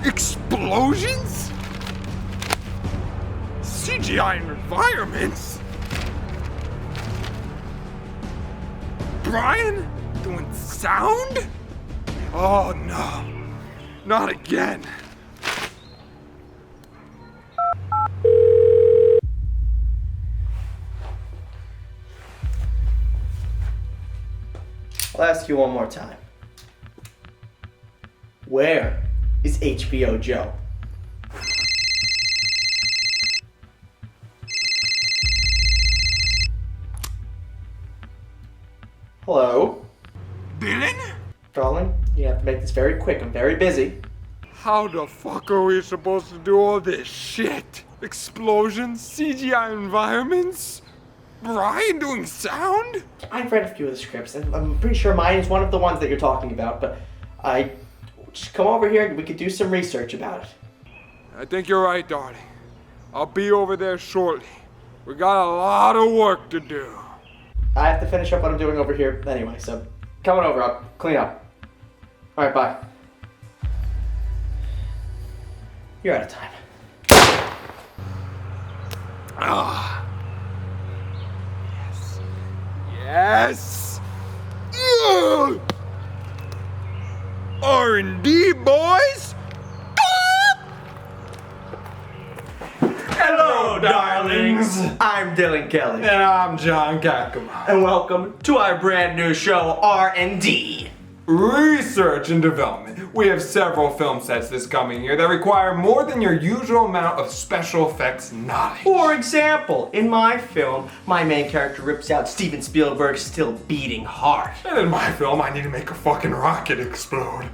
Explosions? CGI environments? Brian doing sound? Oh no, not again. I'll ask you one more time. Where is HBO Joe? Hello? Dylan? Darling, you have to make this very quick. I'm very busy. How the fuck are we supposed to do all this shit? Explosions? CGI environments? Brian doing sound? I've read a few of the scripts, and I'm pretty sure mine is one of the ones that you're talking about, but I just come over here and we could do some research about it. I think you're right, darling. I'll be over there shortly. We got a lot of work to do. I have to finish up what I'm doing over here anyway, so come on over, I'll clean up. Alright, bye. You're out of time. Ah. Yes. Yes. R&D boys. Hello, darlings. I'm Dylan Kelly. And I'm John Caccamo. And welcome to our brand new show, R&D. Research and development. We have several film sets this coming year that require more than your usual amount of special effects knowledge. For example, in my film, my main character rips out Steven Spielberg's still beating heart. And in my film, I need to make a fucking rocket explode.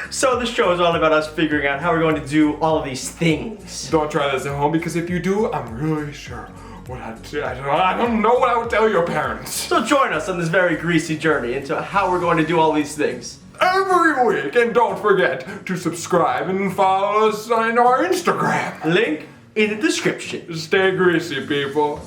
So the show is all about us figuring out how we're going to do all of these things. Don't try this at home, because if you do, I'm really sure what I don't know what I would tell your parents. So join us on this very greasy journey into how we're going to do all these things. Every week, and don't forget to subscribe and follow us on our Instagram. Link in the description. Stay greasy, people.